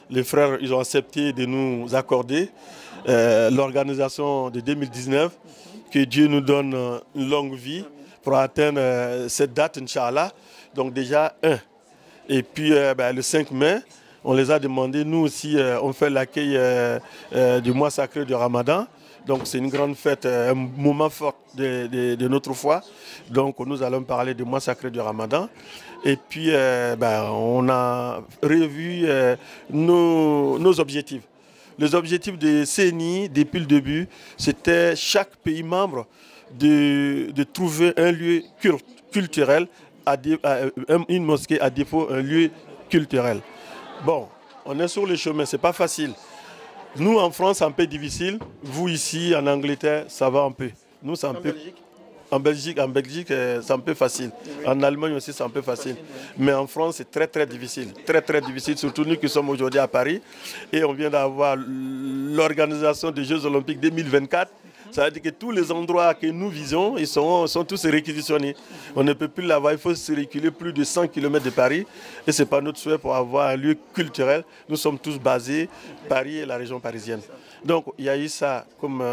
les frères ils ont accepté de nous accorder l'organisation de 2019. Que Dieu nous donne une longue vie pour atteindre cette date, Inch'Allah. Donc déjà, Et puis le 5 mai, on les a demandé, nous aussi, on fait l'accueil du mois sacré du Ramadan. Donc c'est une grande fête, un moment fort de notre foi. Donc nous allons parler du mois sacré du Ramadan. Et puis on a revu nos objectifs. Les objectifs de CENI, depuis le début, c'était chaque pays membre de trouver un lieu culturel, une mosquée à défaut, un lieu culturel. Bon, on est sur le chemin, ce n'est pas facile. Nous, en France, c'est un peu difficile. Vous, ici, en Angleterre, ça va un peu. Nous, c'est un peu... En Belgique, c'est un peu facile. Oui. En Allemagne aussi, c'est un peu facile. Mais en France, c'est très, très difficile. Très, très difficile, surtout nous qui sommes aujourd'hui à Paris. Et on vient d'avoir l'organisation des Jeux Olympiques 2024. Ça veut dire que tous les endroits que nous visons, ils sont tous réquisitionnés. On ne peut plus l'avoir, il faut se reculer plus de 100 km de Paris. Et ce n'est pas notre souhait pour avoir un lieu culturel. Nous sommes tous basés, Paris et la région parisienne. Donc, il y a eu ça comme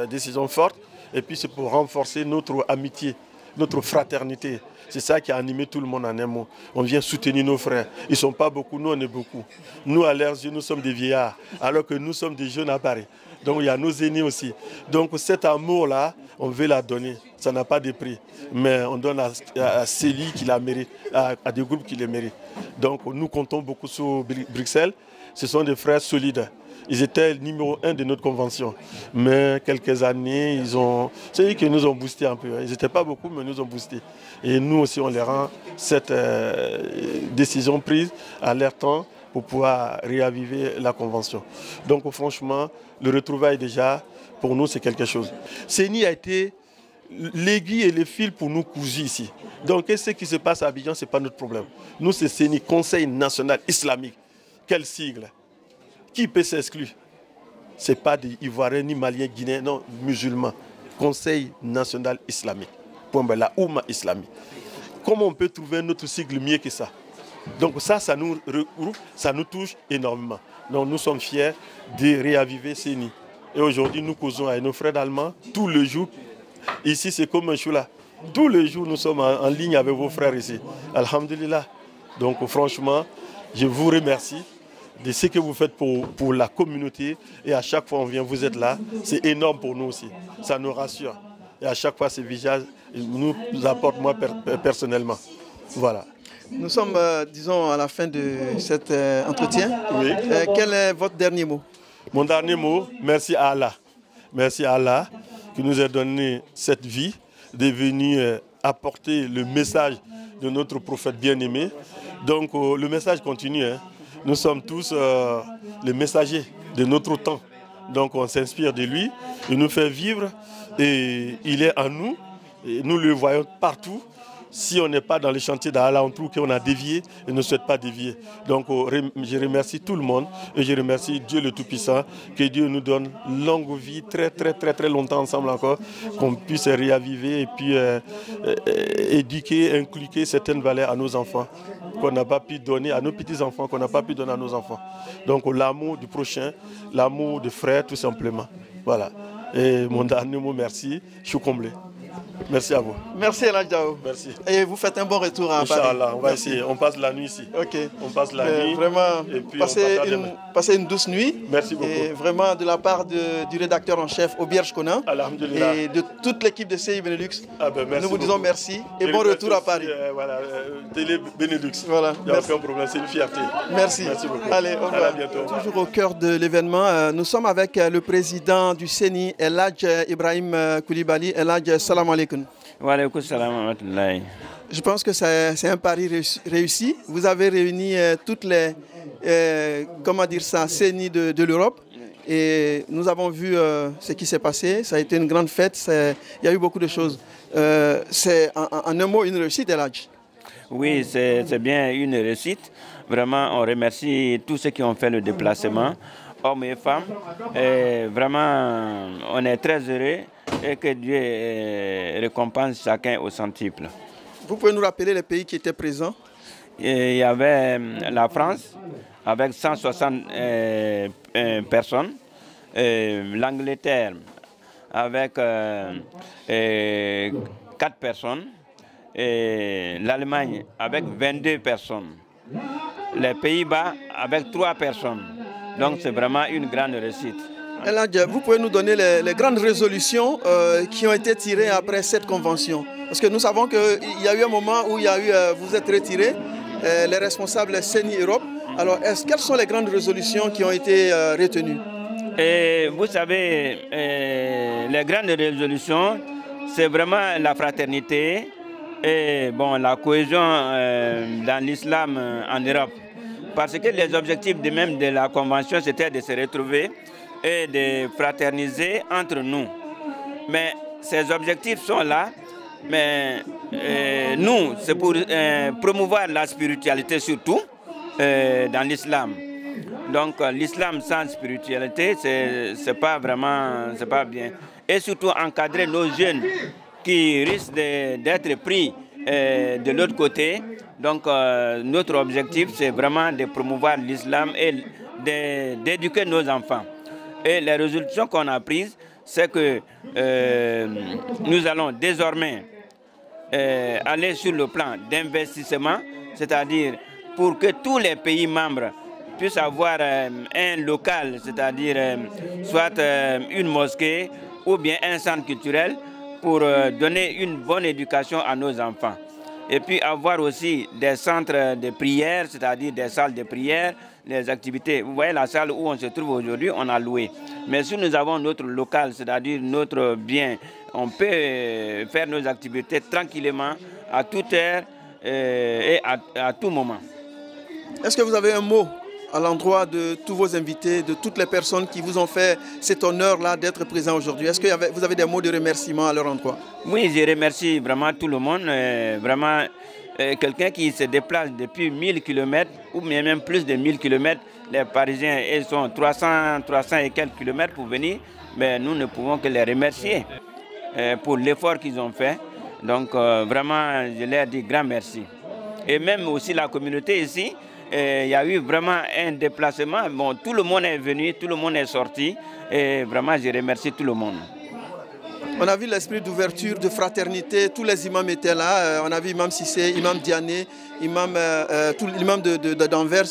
décision forte. Et puis c'est pour renforcer notre amitié, notre fraternité. C'est ça qui a animé tout le monde en un mot. On vient soutenir nos frères. Ils ne sont pas beaucoup, nous on est beaucoup. Nous à leurs yeux, nous sommes des vieillards, alors que nous sommes des jeunes à Paris. Donc il y a nos aînés aussi. Donc cet amour-là, on veut la donner. Ça n'a pas de prix. Mais on donne à celui qui la mérite, à des groupes qui les méritent. Donc nous comptons beaucoup sur Bruxelles. Ce sont des frères solides. Ils étaient le numéro 1 de notre convention. Mais quelques années, c'est eux qui nous ont boosté un peu. Ils n'étaient pas beaucoup, mais ils nous ont boosté. Et nous aussi, on les rend cette décision prise à leur temps pour pouvoir réaviver la convention. Donc franchement, le retrouvail déjà, pour nous, c'est quelque chose. CENI a été l'aiguille et les fils pour nous cousus ici. Donc, ce qui se passe à Abidjan, ce n'est pas notre problème. Nous, c'est CENI, Conseil national islamique. Quel sigle? Qui peut s'exclure? Ce n'est pas des Ivoiriens, ni Maliens, Guinéens, non, musulmans. Conseil national islamique. La Oumma islamique. Comment on peut trouver un autre sigle mieux que ça? Donc ça nous regroupe, ça nous touche énormément. Donc nous sommes fiers de réaviver CENI. Et aujourd'hui, nous causons avec nos frères allemands tous les jours. Ici, c'est comme un choula. Tous les jours, nous sommes en ligne avec vos frères ici. Alhamdulillah. Donc franchement, je vous remercie de ce que vous faites pour la communauté. Et à chaque fois on vient, vous êtes là. C'est énorme pour nous aussi. Ça nous rassure. Et à chaque fois, ces visages nous apportent, moi personnellement. Voilà. Nous sommes, disons, à la fin de cet entretien. Oui. Quel est votre dernier mot? Mon dernier mot, merci à Allah. Merci à Allah qui nous a donné cette vie, de venir apporter le message de notre prophète bien-aimé. Donc le message continue. Hein. Nous sommes tous les messagers de notre temps. Donc on s'inspire de lui, il nous fait vivre et il est en nous. Et nous le voyons partout. Si on n'est pas dans le chantier d'Allah, on trouve qu'on a dévié et ne souhaite pas dévier. Donc je remercie tout le monde et je remercie Dieu le Tout-Puissant, que Dieu nous donne longue vie, très longtemps ensemble encore, qu'on puisse réaviver et puis éduquer, inculquer certaines valeurs à nos enfants, qu'on n'a pas pu donner à nos petits-enfants, qu'on n'a pas pu donner à nos enfants. Donc l'amour du prochain, l'amour du frère tout simplement. Voilà. Et mon dernier mot, merci, je suis comblé. Merci à vous. Merci El Hadj Dao. Merci. Et vous faites un bon retour à Paris. Inch'Allah, on va essayer. On passe la nuit ici. Ok. On passe la nuit. Vraiment, et puis passez une douce nuit. Merci beaucoup. Et vraiment de la part du rédacteur en chef Obierge Konan et de toute l'équipe de CI Benelux, nous vous disons merci et bon retour à Paris. Voilà, Télé Benelux. Voilà. Il n'y a aucun problème, c'est une fierté. Merci. Merci beaucoup. Allez, au revoir. À bientôt. Toujours au cœur de l'événement, nous sommes avec le président du CENI, El Hadj Ibrahim Koulibaly. El Hadj, salam alaikum. Je pense que c'est un pari réussi. Vous avez réuni toutes les CENI de l'Europe. Et nous avons vu ce qui s'est passé. Ça a été une grande fête. Il y a eu beaucoup de choses. C'est en un mot une réussite, El Hadj. Oui, c'est bien une réussite. Vraiment, on remercie tous ceux qui ont fait le déplacement, hommes et femmes. Et vraiment, on est très heureux et que Dieu récompense chacun au centuple. Vous pouvez nous rappeler les pays qui étaient présents? Il y avait la France avec 160 personnes, l'Angleterre avec 4 personnes, et l'Allemagne avec 22 personnes, les Pays-Bas avec 3 personnes. Donc c'est vraiment une grande réussite. El Hadj, vous pouvez nous donner les grandes résolutions qui ont été tirées après cette convention? Parce que nous savons qu'il y a eu un moment où vous êtes retirés, les responsables CENI Europe. Alors, quelles sont les grandes résolutions qui ont été retenues? Et vous savez, les grandes résolutions, c'est vraiment la fraternité et la cohésion dans l'islam en Europe. Parce que les objectifs même de la convention, c'était de se retrouver et de fraterniser entre nous. Mais ces objectifs sont là, mais nous, c'est pour promouvoir la spiritualité surtout dans l'islam. Donc l'islam sans spiritualité, c'est pas bien. Et surtout encadrer nos jeunes qui risquent d'être pris de l'autre côté. Donc notre objectif, c'est vraiment de promouvoir l'islam et d'éduquer nos enfants. Et les résolutions qu'on a prises, c'est que nous allons désormais aller sur le plan d'investissement, c'est-à-dire pour que tous les pays membres puissent avoir un local, c'est-à-dire soit une mosquée ou bien un centre culturel pour donner une bonne éducation à nos enfants. Et puis avoir aussi des centres de prière, c'est-à-dire des salles de prière, les activités. Vous voyez la salle où on se trouve aujourd'hui, on a loué. Mais si nous avons notre local, c'est-à-dire notre bien, on peut faire nos activités tranquillement, à toute heure et à tout moment. Est-ce que vous avez un mot à l'endroit de tous vos invités, de toutes les personnes qui vous ont fait cet honneur-là d'être présents aujourd'hui. Est-ce que vous avez des mots de remerciement à leur endroit? Oui, je remercie vraiment tout le monde. Vraiment, quelqu'un qui se déplace depuis 1000 km ou même plus de 1000 km, les Parisiens, ils sont 300 et quelques kilomètres pour venir, mais nous ne pouvons que les remercier pour l'effort qu'ils ont fait. Donc vraiment, je leur dis grand merci. Et même aussi la communauté ici, il y a eu vraiment un déplacement. Bon, tout le monde est venu, tout le monde est sorti. Et vraiment, je remercie tout le monde. On a vu l'esprit d'ouverture, de fraternité. Tous les imams étaient là. On a vu Imam Sissé, Imam Diané, l'imam d'Anvers,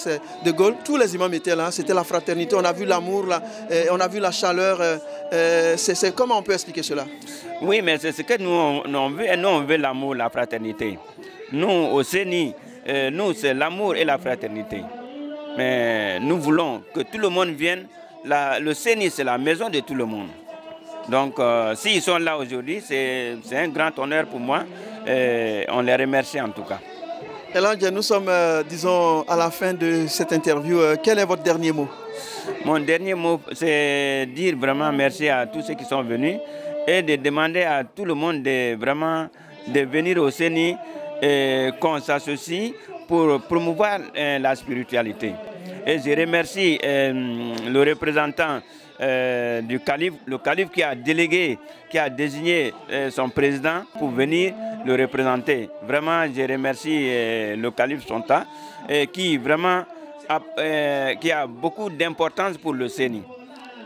de Gaulle. Tous les imams étaient là. C'était la fraternité. On a vu l'amour, on a vu la chaleur. Comment on peut expliquer cela? Oui, mais c'est ce que nous on veut. Et nous, on veut l'amour, la fraternité. Nous, au CENI, nous, c'est l'amour et la fraternité. Mais nous voulons que tout le monde vienne. Le CENI, c'est la maison de tout le monde. Donc, s'ils sont là aujourd'hui, c'est un grand honneur pour moi. On les remercie en tout cas. Elandje, nous sommes, disons, à la fin de cette interview. Quel est votre dernier mot? Mon dernier mot, c'est dire vraiment merci à tous ceux qui sont venus et de demander à tout le monde de venir au CENI et qu'on s'associe pour promouvoir la spiritualité. Et je remercie le représentant du calife, le calife qui a délégué, qui a désigné son président pour venir le représenter. Vraiment, je remercie le calife Sonta qui vraiment qui a beaucoup d'importance pour le CENI.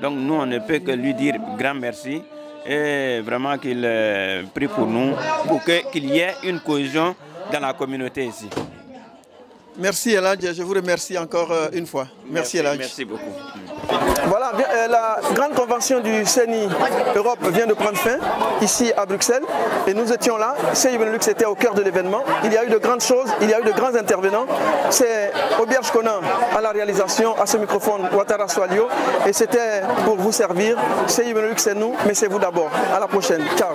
Donc nous, on ne peut que lui dire grand merci et vraiment qu'il prie pour nous, pour qu'il y ait une cohésion dans la communauté ici. Merci Elandje, je vous remercie encore une fois. Merci Elandje. Merci beaucoup. Voilà, la grande convention du CENI Europe vient de prendre fin ici à Bruxelles et nous étions là. Seydi Benelux était au cœur de l'événement. Il y a eu de grandes choses, il y a eu de grands intervenants. C'est Auberge Conan à la réalisation, à ce microphone Ouattara Swalio et c'était pour vous servir. Seydi Benelux c'est nous, mais c'est vous d'abord. À la prochaine. Ciao.